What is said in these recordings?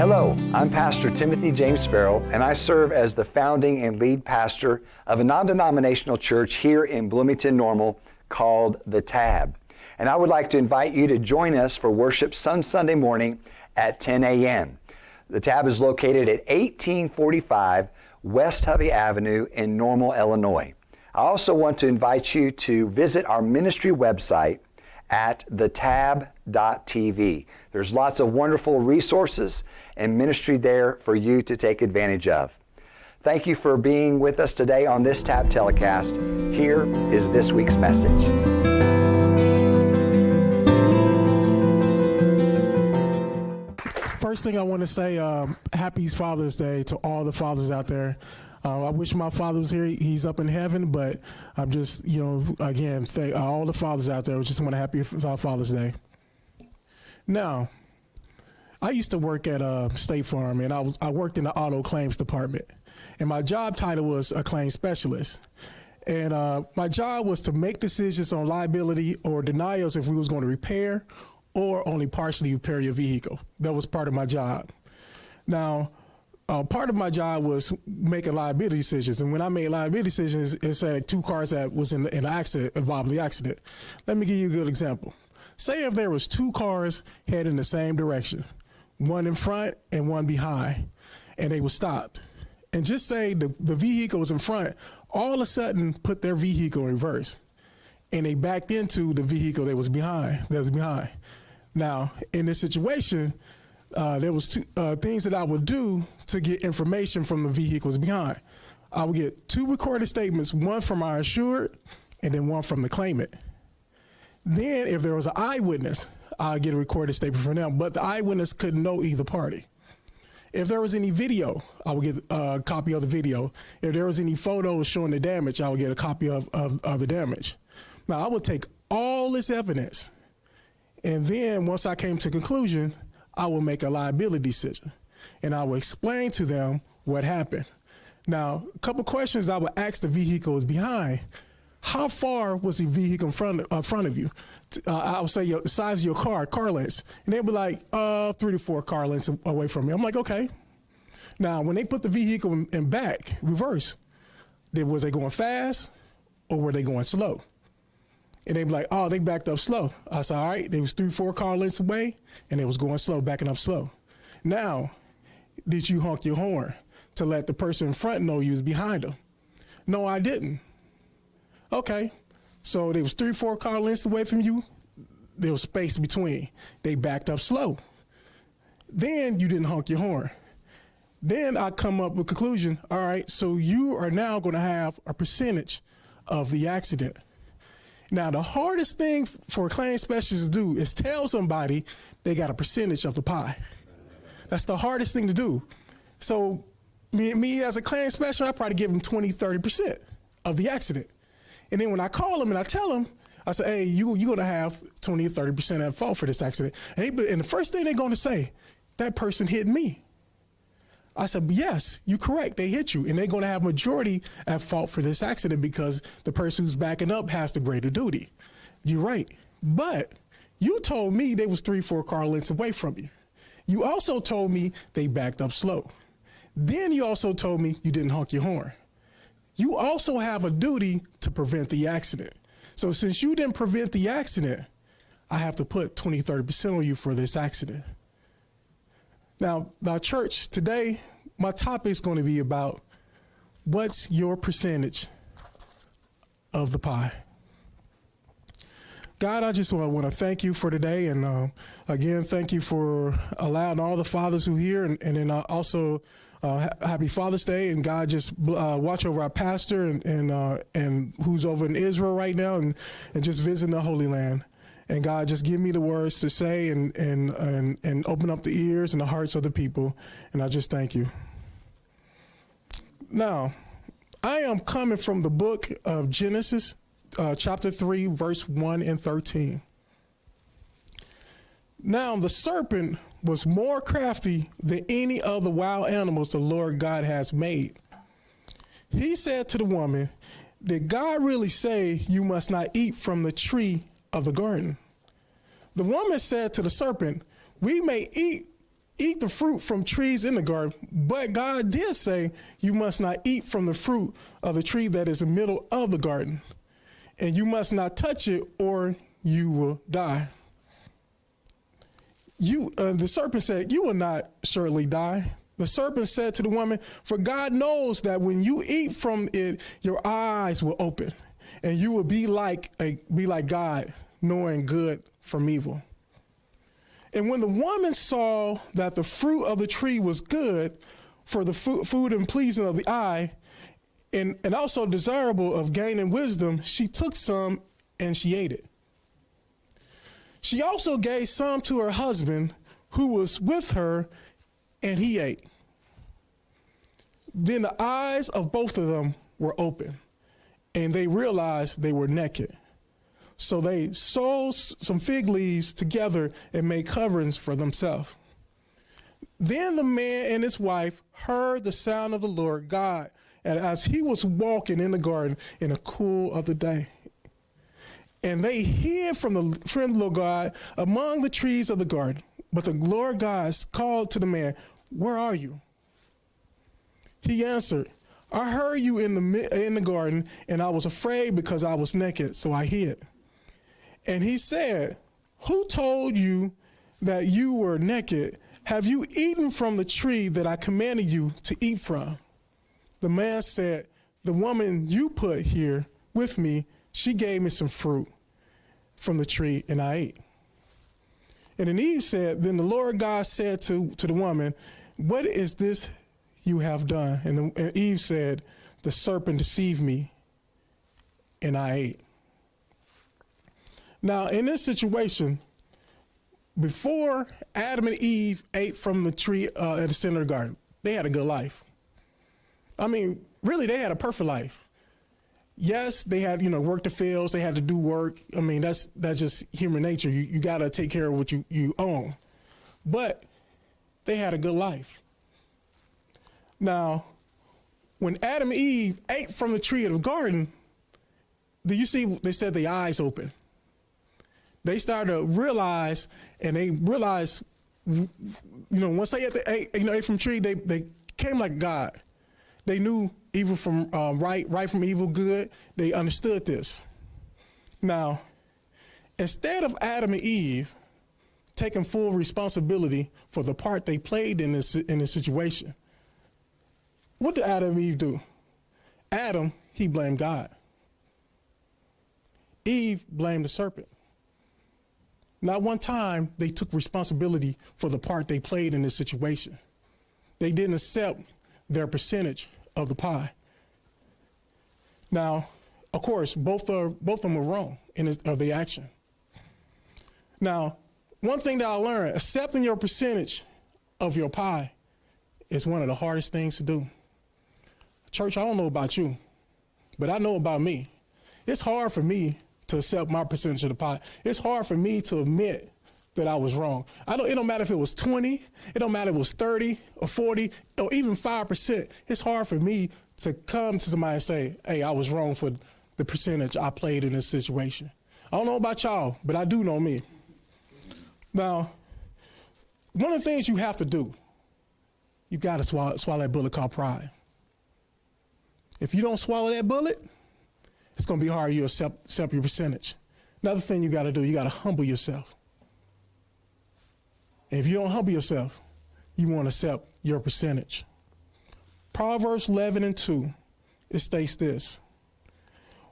Hello, I'm Pastor Timothy James Farrell, and I serve as the founding and lead pastor of a non-denominational church here in Bloomington Normal called The Tab. And I would like to invite you to join us for worship some Sunday morning at 10 a.m. The Tab is located at 1845 West Hovey Avenue in Normal, Illinois. I also want to invite you to visit our ministry website at Thetab.tv. There's lots of wonderful resources and ministry there for you to take advantage of. Thank you for being with us today on this Tab telecast. Here is this week's message. First thing I want to say, happy Father's Day to all the fathers out there. I wish my father was here. He's up in heaven, but I'm just, again, thank all the fathers out there. I just want to happy Father's Day. Now, I used to work at State Farm, and I worked in the auto claims department, and my job title was a claims specialist. And my job was to make decisions on liability or denials if we was going to repair or only partially repair your vehicle. That was part of my job. Now, part of my job was making liability decisions, and when I made liability decisions, it said 2 cars that was in an accident, involved in the accident. Let me give you a good example. Say if there was 2 cars heading in the same direction, one in front and one behind, and they were stopped. And just say the vehicle was in front, all of a sudden put their vehicle in reverse, and they backed into the vehicle that was behind. Now, in this situation, there was 2 things that I would do to get information from the vehicles behind. I would get 2 recorded statements, one from our insured and then one from the claimant. Then if there was an eyewitness, I'd get a recorded statement from them, but the eyewitness couldn't know either party. If there was any video, I would get a copy of the video. If there was any photos showing the damage, I would get a copy of the damage. Now, I would take all this evidence, and then once I came to conclusion, I will make a liability decision, and I will explain to them what happened. Now, a couple questions I would ask the vehicle is behind. How far was the vehicle in front of you? I would say the size of your car lengths, and they'd be like 3 to 4 car lengths away from me. I'm like, okay. Now, when they put the vehicle in back, reverse, was they going fast or were they going slow? And they'd be like, oh, they backed up slow. I said, all right, they was 3 or 4 car lengths away, and they was going slow, backing up slow. Now, did you honk your horn to let the person in front know you was behind them? No, I didn't. Okay, so they was 3 or 4 car lengths away from you. There was space between. They backed up slow. Then you didn't honk your horn. Then I come up with a conclusion, all right, so you are now going to have a percentage of the accident. Now, the hardest thing for a claims specialist to do is tell somebody they got a percentage of the pie. That's the hardest thing to do. So me as a claims specialist, I probably give them 20, 30% of the accident. And then when I call them and I tell them, I say, hey, you're going to have 20 or 30% at fault for this accident. And the first thing they're going to say, that person hit me. I said, yes, you're correct. They hit you. And they're going to have majority at fault for this accident because the person who's backing up has the greater duty. You're right. But you told me they was 3, 4 car lengths away from you. You also told me they backed up slow. Then you also told me you didn't honk your horn. You also have a duty to prevent the accident. So since you didn't prevent the accident, I have to put 20, 30% on you for this accident. Now, church, today, my topic is going to be about what's your percentage of the pie. God, I just want to thank you for today. And again, thank you for allowing all the fathers who are here. And then also happy Father's Day. And God, just watch over our pastor and who's over in Israel right now and just visiting the Holy Land. And God, just give me the words to say and open up the ears and the hearts of the people. And I just thank you. Now, I am coming from the book of Genesis, chapter 3, verse 1 and 13. Now, the serpent was more crafty than any of the wild animals the Lord God has made. He said to the woman, did God really say you must not eat from the tree of the garden? The woman said to the serpent, we may eat eat the fruit from trees in the garden, but God did say you must not eat from the fruit of the tree that is in the middle of the garden, and you must not touch it or you will die. The serpent said, you will not surely die. The serpent said to the woman, for God knows that when you eat from it, your eyes will open, and you will be like God, knowing good from evil. And when the woman saw that the fruit of the tree was good for the food and pleasing of the eye, and also desirable of gaining wisdom, she took some and she ate it. She also gave some to her husband who was with her, and he ate. Then the eyes of both of them were open, and they realized they were naked. So they sewed some fig leaves together and made coverings for themselves. Then the man and his wife heard the sound of the Lord God, and as he was walking in the garden in the cool of the day. And they hid from the friend of the Lord God among the trees of the garden. But the Lord God called to the man, where are you? He answered, I heard you in the garden, and I was afraid because I was naked, so I hid. And he said, who told you that you were naked? Have you eaten from the tree that I commanded you to eat from? The man said, the woman you put here with me, she gave me some fruit from the tree, and I ate. And then Eve said, then the Lord God said to the woman, what is this you have done? And Eve said, the serpent deceived me, and I ate. Now, in this situation, before Adam and Eve ate from the tree at the center of the garden, they had a good life. I mean, really, they had a perfect life. Yes, they had, work the fields. They had to do work. I mean, that's just human nature. You got to take care of what you own. But they had a good life. Now, when Adam and Eve ate from the tree of the garden, do you see they said the eyes open? They started to realize, and they realized, once they ate from the tree, they became like God. They knew evil from right from evil, good. They understood this. Now, instead of Adam and Eve taking full responsibility for the part they played in this situation, what did Adam and Eve do? Adam, he blamed God. Eve blamed the serpent. Not one time they took responsibility for the part they played in this situation. They didn't accept their percentage of the pie. Now, of course, both of them were wrong of the action. Now, one thing that I learned, accepting your percentage of your pie is one of the hardest things to do. Church, I don't know about you, but I know about me. It's hard for me to accept my percentage of the pie. It's hard for me to admit that I was wrong. It don't matter if it was 20, it don't matter if it was 30 or 40 or even 5%. It's hard for me to come to somebody and say, hey, I was wrong for the percentage I played in this situation. I don't know about y'all, but I do know me. Now, one of the things you have to do, you got to swallow that bullet called pride. If you don't swallow that bullet, it's going to be hard to accept your percentage. Another thing you got to do, you got to humble yourself. And if you don't humble yourself, you won't accept your percentage. Proverbs 11:2, it states this: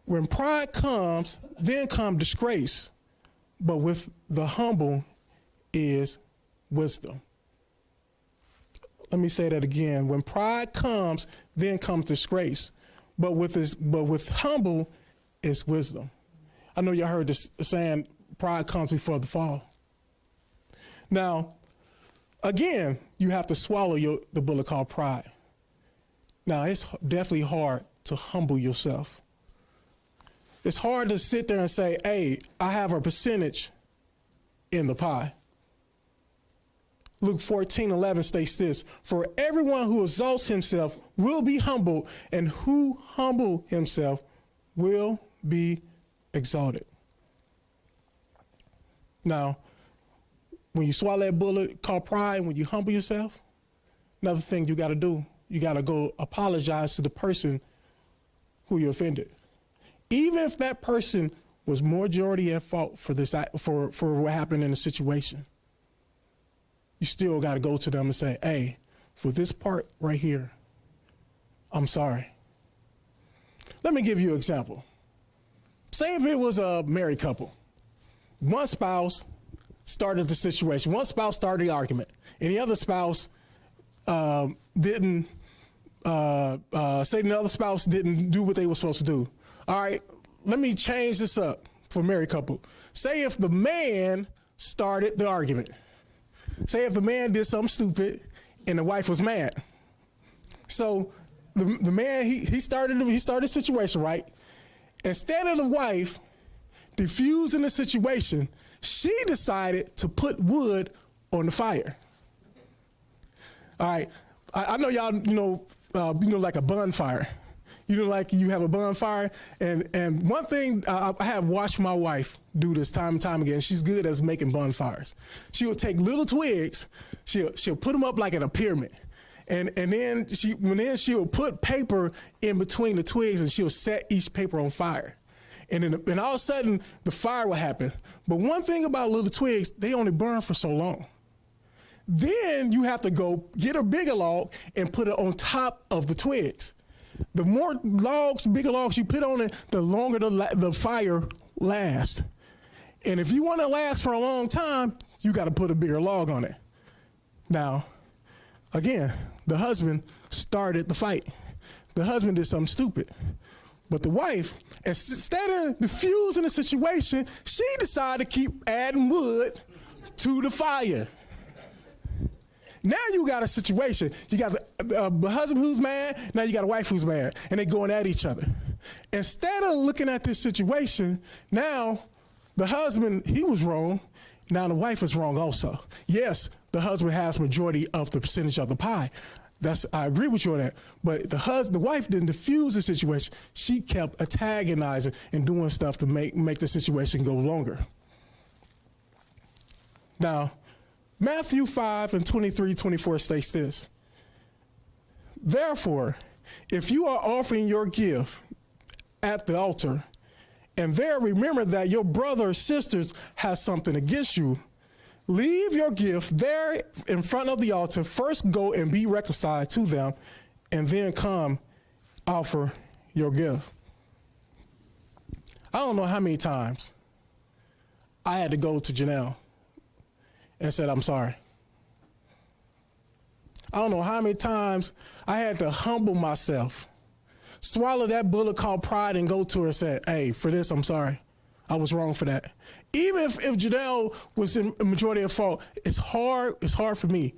when pride comes, then comes disgrace, but with the humble is wisdom. Let me say that again. When pride comes, then comes disgrace, but with humble is wisdom. I know y'all heard this saying, pride comes before the fall. Now, again, you have to swallow the bullet called pride. Now, it's definitely hard to humble yourself. It's hard to sit there and say, hey, I have a percentage in the pie. Luke 14:11 states this: for everyone who exalts himself will be humbled, and who humble himself will be exalted. Now, when you swallow that bullet called pride, when you humble yourself, another thing you got to do, you got to go apologize to the person who you offended. Even if that person was majority at fault for this, for what happened in the situation, you still got to go to them and say, hey, for this part right here, I'm sorry. Let me give you an example. Say if it was a married couple. One spouse started the situation. One spouse started the argument, and the other spouse didn't say the other spouse didn't do what they were supposed to do. All right, let me change this up for a married couple. Say if the man started the argument. Say if the man did something stupid and the wife was mad. So the man, he started the situation, right? Instead of the wife diffusing the situation, she decided to put wood on the fire. All right, I know y'all, like a bonfire. Like you have a bonfire, and one thing I have watched my wife do this time and time again. She's good at making bonfires. She'll take little twigs, she'll put them up like in a pyramid, and then she'll put paper in between the twigs, and she'll set each paper on fire, and all of a sudden the fire will happen. But one thing about little twigs, they only burn for so long. Then you have to go get a bigger log and put it on top of the twigs. The more logs, bigger logs you put on it, the longer the fire lasts. And if you want to last for a long time, you got to put a bigger log on it. Now, again, the husband started the fight. The husband did something stupid. But the wife, instead of diffusing the situation, she decided to keep adding wood to the fire. Now you got a situation. You got the husband who's mad. Now you got a wife who's mad, and they going at each other. Instead of looking at this situation, now the husband, he was wrong. Now the wife is wrong also. Yes, the husband has majority of the percentage of the pie. I agree with you on that. But the wife didn't diffuse the situation. She kept antagonizing and doing stuff to make the situation go longer. Now, Matthew 5:23-24 states this. Therefore, if you are offering your gift at the altar, and there remember that your brother or sisters has something against you, leave your gift there in front of the altar. First go and be reconciled to them, and then come offer your gift. I don't know how many times I had to go to Janelle and said, I'm sorry. I don't know how many times I had to humble myself, swallow that bullet called pride, and go to her and say, hey, for this, I'm sorry. I was wrong for that. Even if Janelle was in a majority of fault, it's hard for me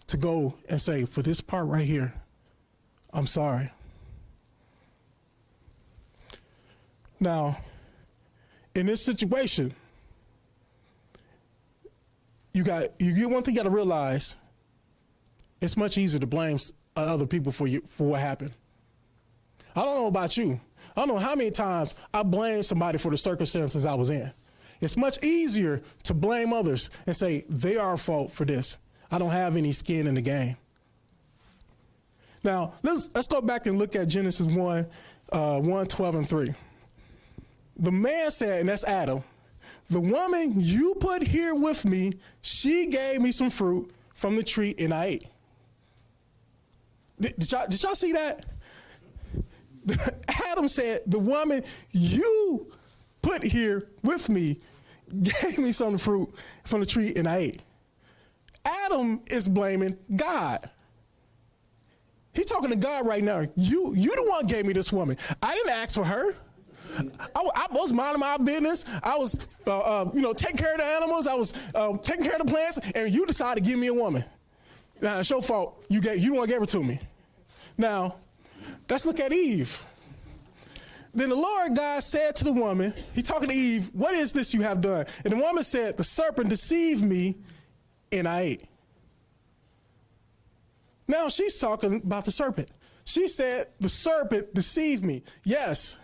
to go and say, for this part right here, I'm sorry. Now, in this situation, one thing you got to realize, it's much easier to blame other people for what happened. I don't know about you. I don't know how many times I blamed somebody for the circumstances I was in. It's much easier to blame others and say they are at fault for this. I don't have any skin in the game. Now, let's go back and look at Genesis 1:12-3. The man said, and that's Adam, the woman you put here with me, she gave me some fruit from the tree and I ate. Did y'all see that? Adam said, the woman you put here with me gave me some fruit from the tree and I ate. Adam is blaming God. He's talking to God right now. You the one gave me this woman. I didn't ask for her. I was minding my business. I was, taking care of the animals. I was taking care of the plants, and you decided to give me a woman. Now, it's your fault. You the one gave her to me. Now, let's look at Eve. Then the Lord God said to the woman, he's talking to Eve, what is this you have done? And the woman said, the serpent deceived me, and I ate. Now she's talking about the serpent. She said, the serpent deceived me. Yes,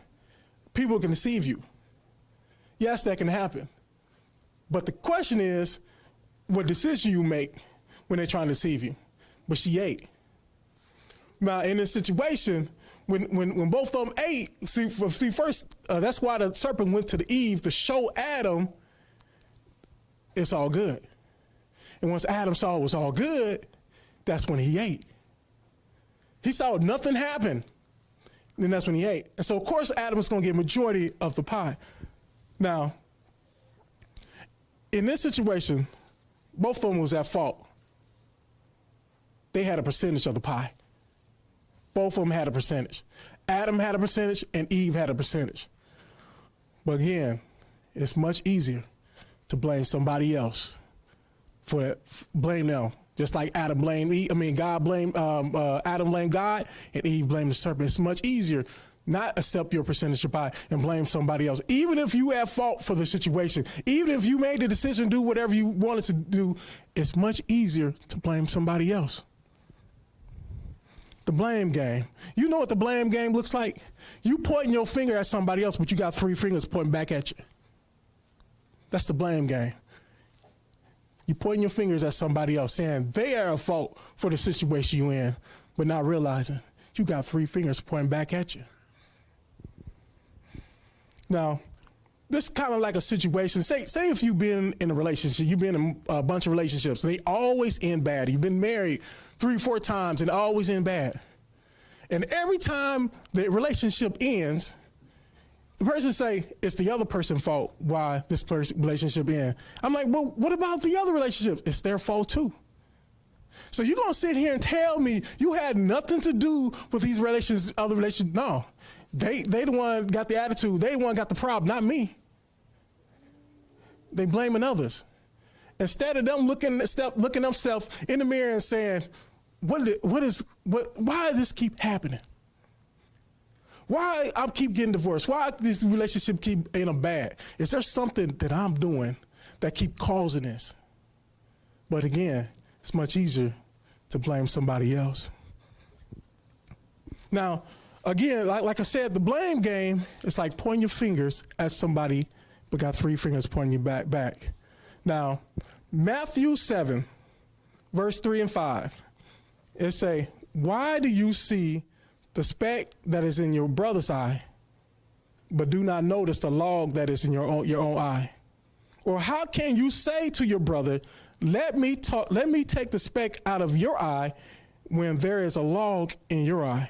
people can deceive you. Yes, that can happen. But the question is, what decision you make when they're trying to deceive you. But she ate. Now, in this situation, when both of them ate, see first, that's why the serpent went to the Eve to show Adam it's all good. And once Adam saw it was all good, that's when he ate. He saw nothing happen. Then that's when he ate. And so, of course, Adam is going to get majority of the pie. Now, in this situation, both of them was at fault. They had a percentage of the pie. Both of them had a percentage. Adam had a percentage and Eve had a percentage. But again, it's much easier to blame somebody else for that. Blame them. Just like Adam blamed Eve. God blamed Adam blamed God and Eve blamed the serpent. It's much easier not accept your percentage of pie and blame somebody else. Even if you have fault for the situation, even if you made the decision to do whatever you wanted to do, it's much easier to blame somebody else. The blame game. You know what the blame game looks like? You pointing your finger at somebody else, but you got 3 fingers pointing back at you. That's the blame game. You pointing your fingers at somebody else, saying they are at fault for the situation you're in, but not realizing you got 3 fingers pointing back at you. Now, this is kind of like a situation. Say if you've been in a relationship, you've been in a bunch of relationships, they always end bad. You've been married 3 or 4 times and always end bad. And every time the relationship ends, the person say it's the other person's fault why this relationship ends. I'm like, well, what about the other relationships? It's their fault too. So you're gonna sit here and tell me you had nothing to do with these other relationships? No, they the one got the attitude. They the one got the problem, not me. They blaming others instead of them looking themselves in the mirror and saying, why does this keep happening? Why I keep getting divorced? Why this relationship keep bad? Is there something that I'm doing that keep causing this? But again, it's much easier to blame somebody else. Now, again, like I said, the blame game is like pointing your fingers at somebody, but got 3 fingers pointing you back. Now, Matthew 7, verse 3 and 5, it say, why do you see the speck that is in your brother's eye, but do not notice the log that is in your own eye? Or how can you say to your brother, let me take the speck out of your eye when there is a log in your eye?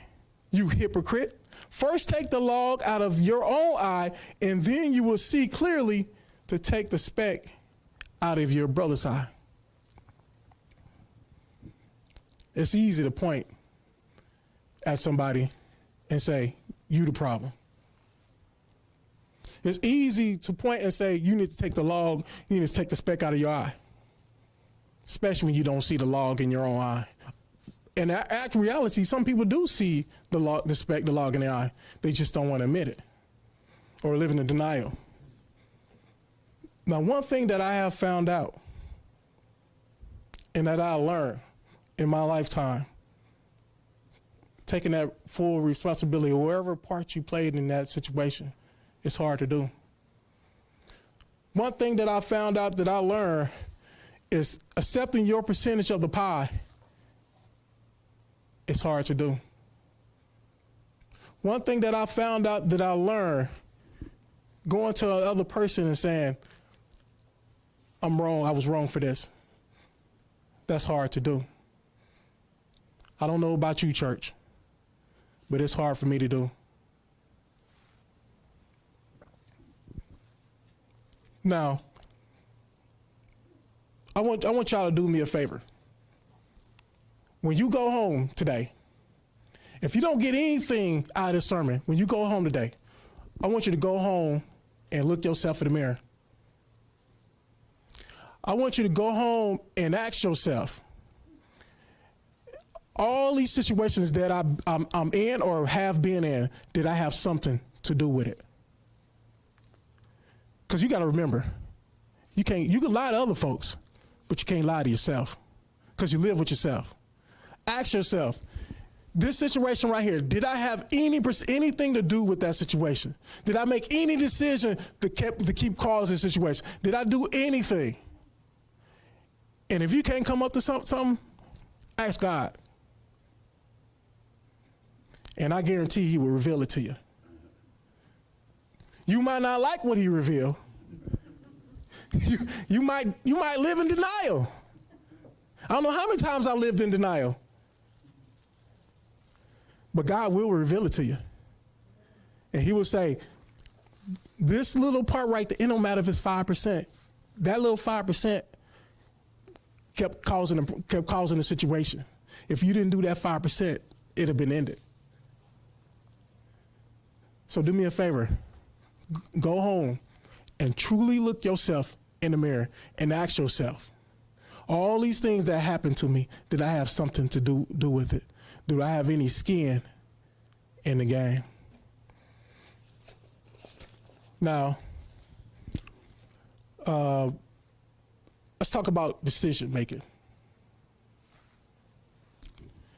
You hypocrite. First take the log out of your own eye, and then you will see clearly to take the speck out of your brother's eye. It's easy to point at somebody and say, you the problem. It's easy to point and say, you need to take the log, you need to take the speck out of your eye, especially when you don't see the log in your own eye. In actual reality, some people do see the log in their eye. They just don't want to admit it or live in denial. Now, one thing that I have found out and that I learned in my lifetime, taking that full responsibility or whatever part you played in that situation, it's hard to do. One thing that I found out that I learned is accepting your percentage of the pie. It's hard to do. One thing that I found out that I learned, going to another person and saying, I'm wrong, I was wrong for this. That's hard to do. I don't know about you, church, but it's hard for me to do. Now, I want y'all to do me a favor. When you go home today, if you don't get anything out of this sermon, when you go home today, I want you to go home and look yourself in the mirror. I want you to go home and ask yourself, all these situations that I'm in or have been in, did I have something to do with it? Because you got to remember, you can lie to other folks, but you can't lie to yourself because you live with yourself. Ask yourself, this situation right here, did I have anything to do with that situation? Did I make any decision to keep causing the situation? Did I do anything? And if you can't come up to something, ask God. And I guarantee he will reveal it to you. You might not like what he revealed. You might live in denial. I don't know how many times I lived in denial. But God will reveal it to you. And he will say, this little part right there, it don't matter if it's 5%. That little 5% kept causing the situation. If you didn't do that 5%, it'd have been ended. So do me a favor. Go home and truly look yourself in the mirror and ask yourself, all these things that happened to me, did I have something to do with it? Do I have any skin in the game? Now, let's talk about decision making.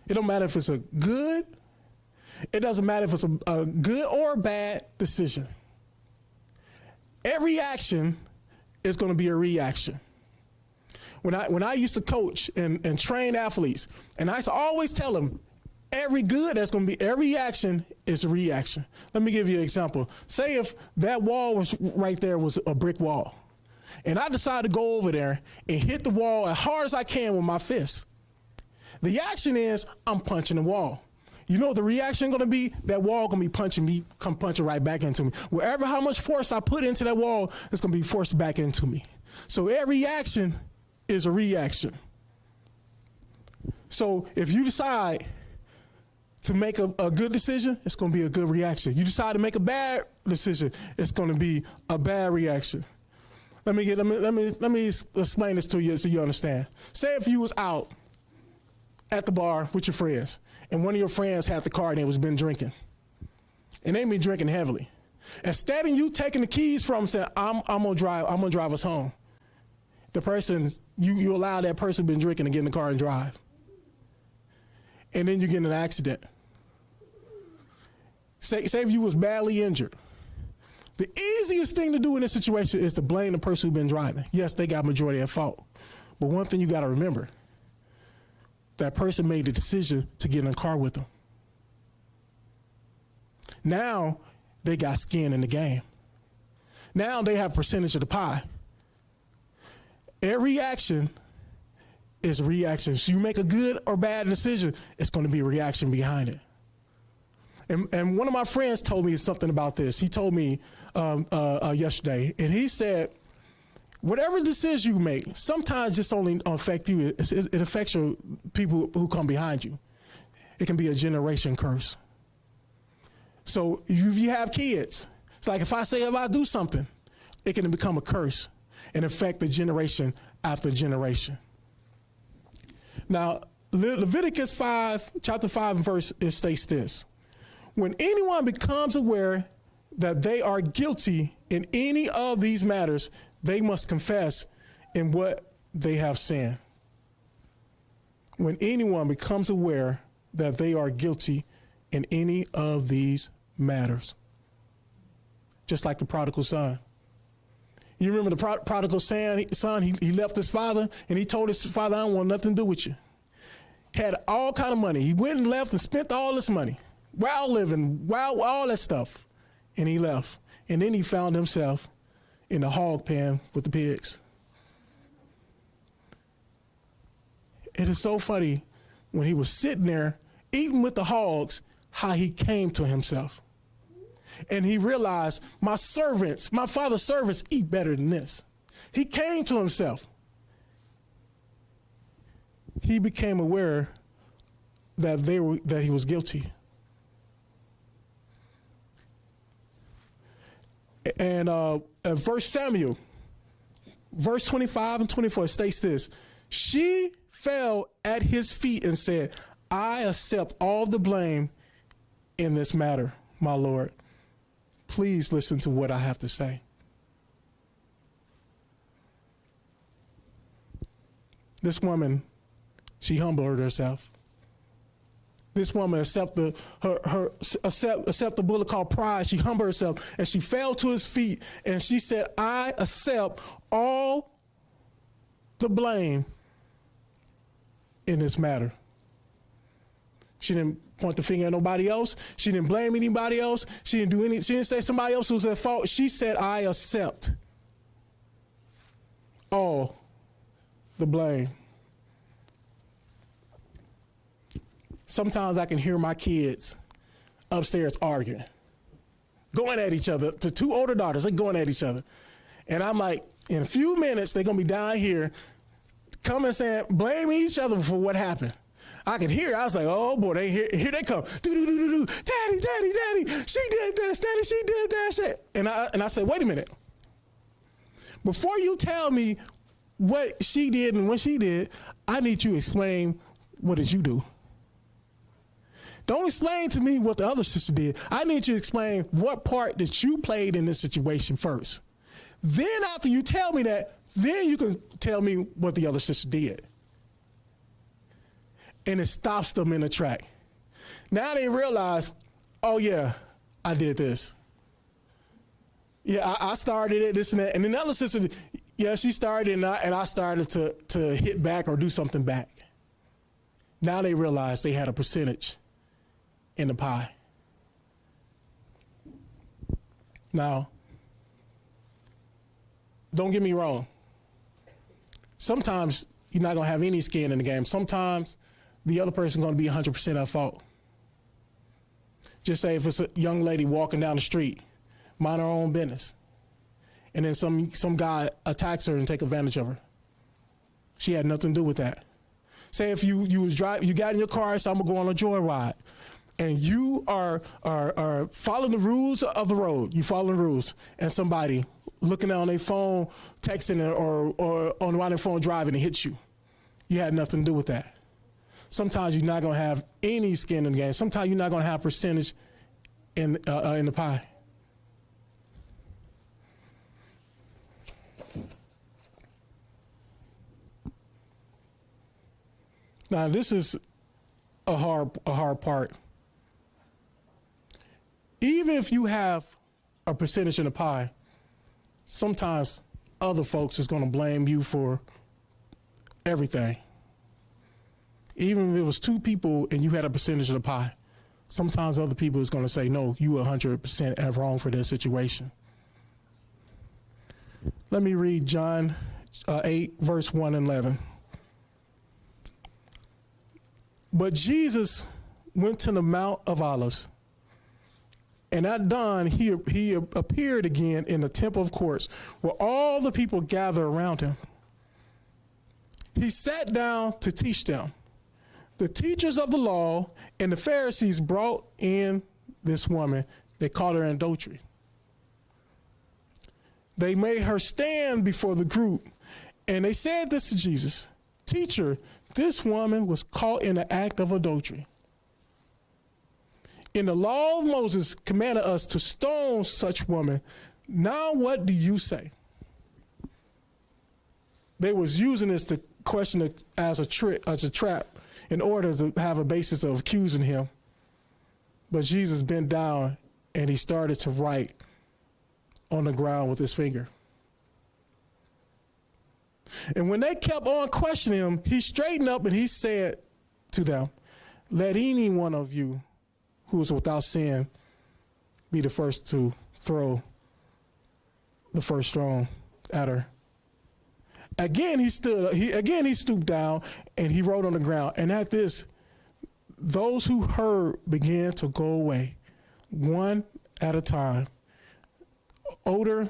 It don't matter if it's a good, it doesn't matter if it's a good or a bad decision. Every action is going to be a reaction. When I used to coach and train athletes, and I used to always tell them, every action is a reaction. Let me give you an example. Say if that wall was right there was a brick wall, and I decided to go over there and hit the wall as hard as I can with my fist. The action is I'm punching the wall. You know what the reaction going to be? That wall going to be punching right back into me. How much force I put into that wall, it's going to be forced back into me. So every action is a reaction. So if you decide to make a good decision, it's going to be a good reaction. You decide to make a bad decision, it's going to be a bad reaction. Let me explain this to you so you understand. Say if you was out at the bar with your friends, and one of your friends had the car and they was been drinking, and they been drinking heavily. Instead of you taking the keys from them, saying, I'm gonna drive us home. The person, you allow that person been drinking to get in the car and drive. And then you get in an accident. Say if you was badly injured. The easiest thing to do in this situation is to blame the person who's been driving. Yes, they got majority at fault. But one thing you gotta remember, that person made the decision to get in a car with them. Now they got skin in the game. Now they have a percentage of the pie. Every action is a reaction. So you make a good or bad decision, it's going to be a reaction behind it. And one of my friends told me something about this. He told me yesterday, and he said, whatever decision you make, sometimes just only affect you. It affects your people who come behind you. It can be a generation curse. So if you have kids, it's like if I do something, it can become a curse and affect the generation after generation. Now, Leviticus 5, chapter 5 and verse, it states this. When anyone becomes aware that they are guilty in any of these matters, they must confess in what they have sinned. When anyone becomes aware that they are guilty in any of these matters. Just like the prodigal son. You remember the prodigal son, he left his father and he told his father, I don't want nothing to do with you. Had all kind of money. He went and left and spent all this money. Wild living, all that stuff. And he left. And then he found himself in the hog pen with the pigs. It is so funny when he was sitting there eating with the hogs, how he came to himself. And he realized my father's servants eat better than this. He came to himself. He became aware that he was guilty. And 1 Samuel, verse 25 and 24 states this. She fell at his feet and said, I accept all the blame in this matter, my Lord. Please listen to what I have to say. This woman, she humbled herself. This woman accept the bullet called pride. She humbled herself and she fell to his feet and she said, I accept all the blame in this matter. She didn't point the finger at nobody else. She didn't blame anybody else. She didn't say somebody else was at fault. She said, I accept all the blame. Sometimes I can hear my kids upstairs arguing, going at each other. To two older daughters, they're going at each other. And I'm like, in a few minutes, they're going to be down here coming saying, blaming each other for what happened. I could hear it. I was like, oh boy, here they come. Do-do-do-do-do. Daddy, she did this. Daddy, she did that shit. And I said, wait a minute. Before you tell me what she did and what she did, I need you to explain what did you do. Don't explain to me what the other sister did. I need you to explain what part that you played in this situation first. Then after you tell me that, then you can tell me what the other sister did. And it stops them in the track. Now they realize, oh yeah, I did this. Yeah, I started it, this and that. And then the other sister, yeah, she started and I started to hit back or do something back. Now they realize they had a percentage in the pie. Now, don't get me wrong. Sometimes you're not gonna have any skin in the game. Sometimes the other person's gonna be 100% at fault. Just say if it's a young lady walking down the street, mind her own business, and then some guy attacks her and take advantage of her. She had nothing to do with that. Say if you was driving, you got in your car and said, I'm gonna go on a joyride, and you are following the rules of the road. You follow the rules, and somebody looking on their phone, texting or on their phone driving and hits you. You had nothing to do with that. Sometimes you're not gonna have any skin in the game. Sometimes you're not gonna have percentage in the pie. Now this is a hard part. Even if you have a percentage in the pie, sometimes other folks is going to blame you for everything. Even if it was two people and you had a percentage of the pie, sometimes other people is going to say, no, you 100% at wrong for this situation. Let me read John 8, verse 1 and 11. But Jesus went to the Mount of Olives. And at dawn, he appeared again in the temple of courts, where all the people gathered around him. He sat down to teach them. The teachers of the law and the Pharisees brought in this woman. They caught her in adultery. They made her stand before the group, and they said this to Jesus, "Teacher, this woman was caught in the act of adultery. In the law of Moses commanded us to stone such woman. Now what do you say?" They was using this to question it as a trap in order to have a basis of accusing him. But Jesus bent down and he started to write on the ground with his finger. And when they kept on questioning him, he straightened up and he said to them, "Let any one of you who is without sin be the first to throw the first stone at her." Again, he stooped down and he wrote on the ground. And at this, those who heard began to go away, one at a time. Older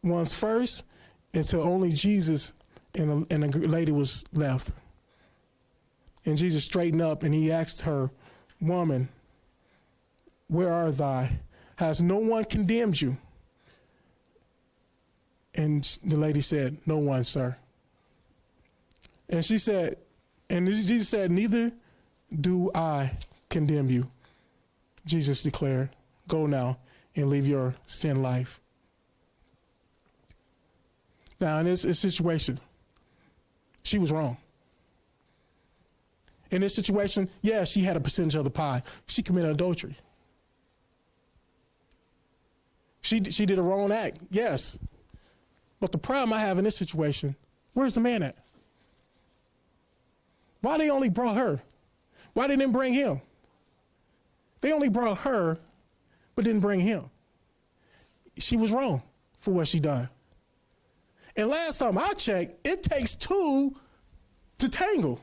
ones first, until only Jesus and the lady was left. And Jesus straightened up and he asked her, "Woman, where are thy? Has no one condemned you?" And the lady said, "No one, sir." And she said, and Jesus said, "Neither do I condemn you." Jesus declared, "Go now and live your sin life." Now, in this situation, she was wrong. In this situation, yeah, she had a percentage of the pie. She committed adultery. She did a wrong act, yes. But the problem I have in this situation, where's the man at? Why they only brought her? Why they didn't bring him? They only brought her, but didn't bring him. She was wrong for what she done. And last time I checked, it takes two to tangle.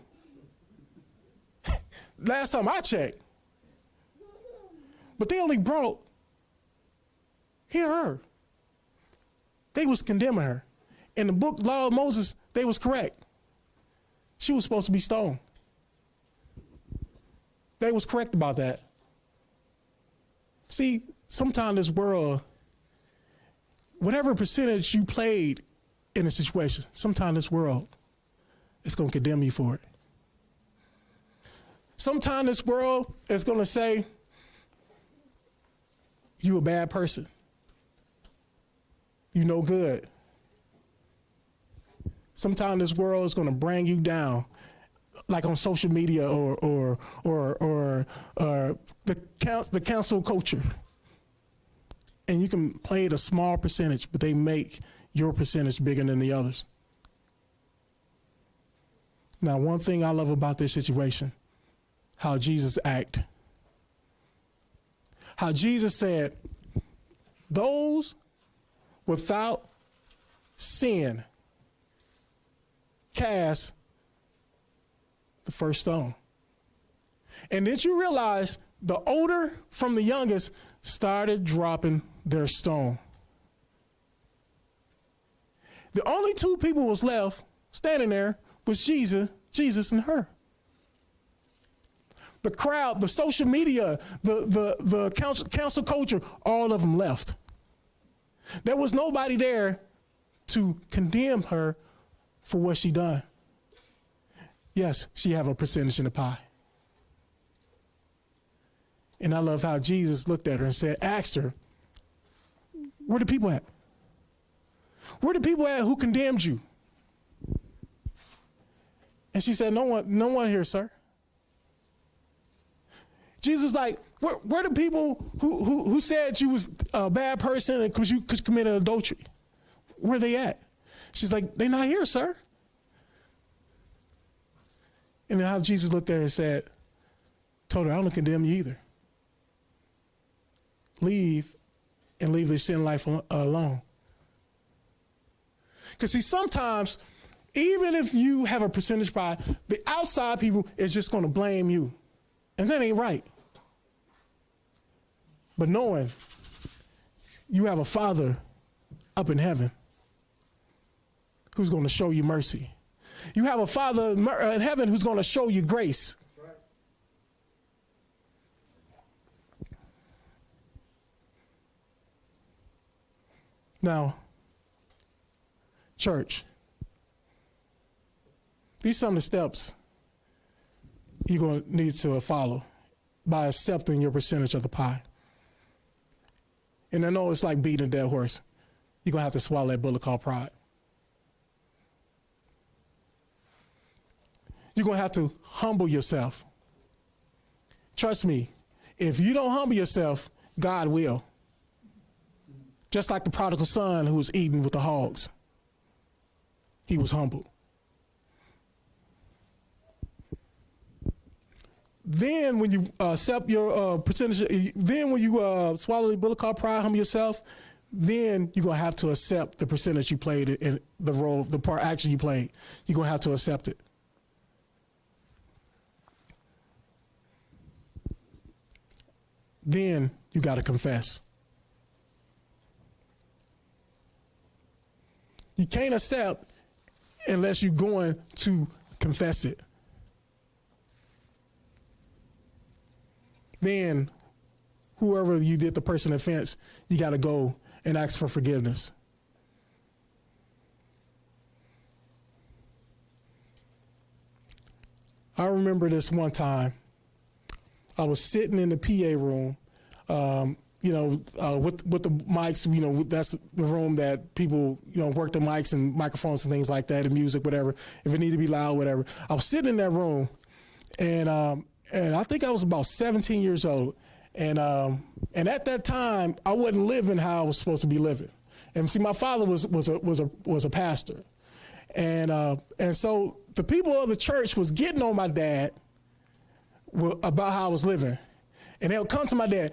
Last time I checked. But they only brought her. They was condemning her. In the book Law of Moses, they was correct. She was supposed to be stoned. They was correct about that. See, sometimes this world, whatever percentage you played in a situation, sometimes this world is going to condemn you for it. Sometimes this world is going to say, you a bad person. You no good. Sometimes this world is going to bring you down, like on social media or the cancel culture. And you can play it a small percentage, but they make your percentage bigger than the others. Now, one thing I love about this situation, how Jesus acted. How Jesus said, those without sin cast the first stone. And did you realize the older from the youngest started dropping their stone? The only two people was left standing there was Jesus and her. The crowd, the social media, the council culture, all of them left. There was nobody there to condemn her for what she done. Yes, she have a percentage in the pie. And I love how Jesus looked at her and said, asked her, where the people at? Where the people at who condemned you? And she said, no one here, sir. Jesus like, where the people who said you was a bad person and because you committed adultery? Where they at? She's like, they not here, sir. And then how Jesus looked at her and said, told her, I don't condemn you either. Leave and leave this sin life alone. Because see, sometimes, even if you have a percentage pie, the outside people is just going to blame you. And that ain't right. But knowing you have a Father up in heaven who's going to show you mercy. You have a Father in heaven who's going to show you grace. Right. Now, church, these are some of the steps you're going to need to follow by accepting your percentage of the pie. And I know it's like beating a dead horse. You're going to have to swallow that bullet called pride. You're going to have to humble yourself. Trust me, if you don't humble yourself, God will. Just like the prodigal son who was eating with the hogs. He was humbled. Then when you accept your percentage, then when you swallow the bullet called pride, humble yourself, then you're going to have to accept the percentage you played in the role, the part action you played. You're going to have to accept it. Then you got to confess. You can't accept unless you're going to confess it. Then whoever you did the person offense, you got to go and ask for forgiveness. I remember this one time. I was sitting in the PA room, with the mics, that's the room that people, work the mics and microphones and things like that, and music, whatever. If it needed to be loud, whatever. I was sitting in that room, and I think I was about 17 years old. And at that time, I wasn't living how I was supposed to be living. And see, my father was a pastor. And so the people of the church was getting on my dad about how I was living. And they'll come to my dad,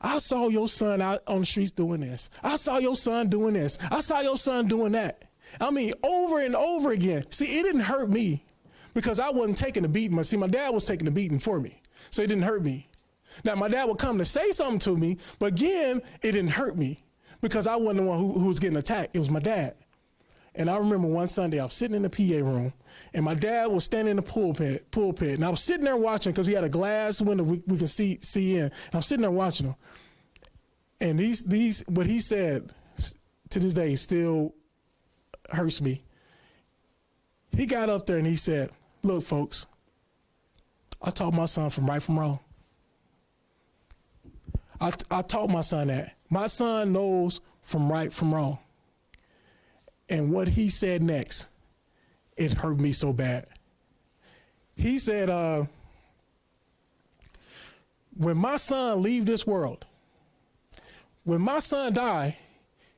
I saw your son out on the streets doing this. I saw your son doing this. I saw your son doing that. I mean, over and over again. See, it didn't hurt me because I wasn't taking the beating. See, my dad was taking the beating for me, so it didn't hurt me. Now, my dad would come to say something to me, but again, it didn't hurt me because I wasn't the one who was getting attacked. It was my dad. And I remember one Sunday, I was sitting in the PA room, and my dad was standing in the pulpit, and I was sitting there watching because he had a glass window we could see in. And I was sitting there watching him. And what he said to this day still hurts me. He got up there and he said, look, folks, I taught my son from right from wrong. I taught my son that. My son knows from right from wrong. And what he said next, it hurt me so bad. He said, when my son leave this world, when my son die,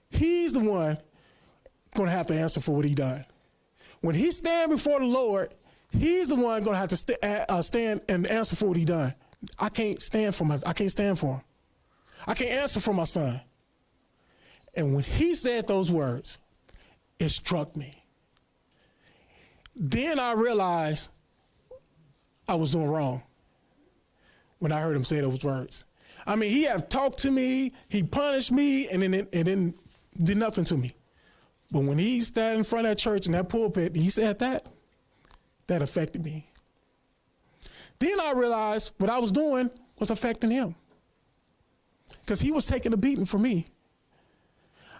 he's the one going to have to answer for what he done. When he stand before the Lord, he's the one going to have to stand and answer for what he done. I can't stand for him. I can't answer for my son. And when he said those words, it struck me. Then I realized I was doing wrong when I heard him say those words. I mean, he had talked to me, he punished me, and then did nothing to me. But when he stood in front of that church in that pulpit, he said that affected me. Then I realized what I was doing was affecting him because he was taking a beating for me.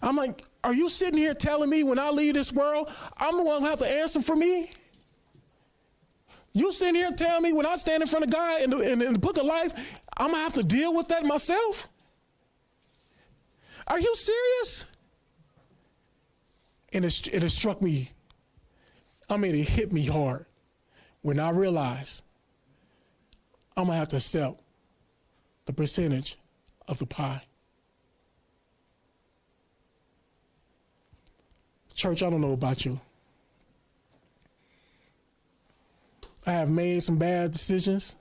I'm like, are you sitting here telling me when I leave this world, I'm the one who have to answer for me? You sitting here telling me when I stand in front of God in the book of life, I'm going to have to deal with that myself? Are you serious? And it struck me. I mean, it hit me hard when I realized I'm going to have to accept the percentage of the pie. Church, I don't know about you. I have made some bad decisions.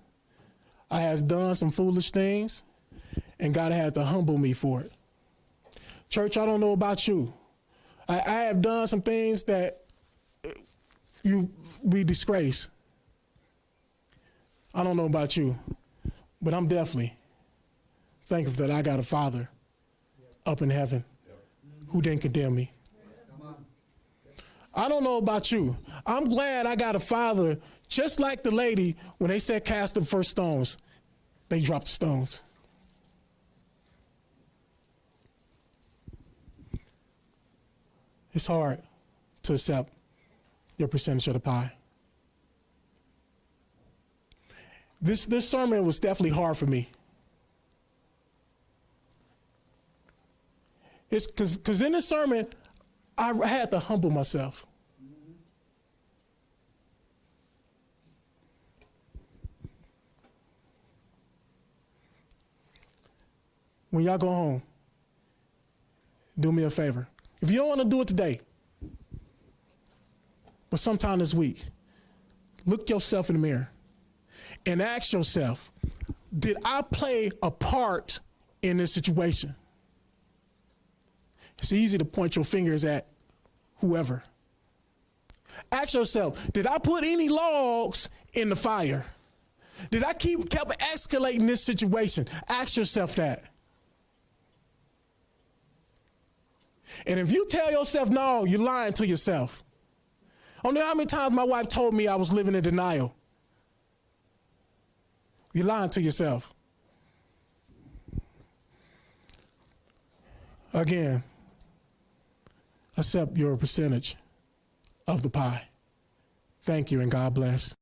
I have done some foolish things, and God had to humble me for it. Church, I don't know about you. I have done some things that we disgrace. I don't know about you, but I'm definitely thankful that I got a Father up in heaven who didn't condemn me. I don't know about you. I'm glad I got a Father just like the lady when they said cast the first stones, they dropped the stones. It's hard to accept your percentage of the pie. This sermon was definitely hard for me. It's because in this sermon, I had to humble myself. When y'all go home, do me a favor. If you don't want to do it today, but sometime this week, look yourself in the mirror and ask yourself, did I play a part in this situation? It's easy to point your fingers at whoever. Ask yourself, did I put any logs in the fire? Did I kept escalating this situation? Ask yourself that. And if you tell yourself no, you're lying to yourself. I don't know how many times my wife told me I was living in denial. You're lying to yourself. Again, accept your percentage of the pie. Thank you and God bless.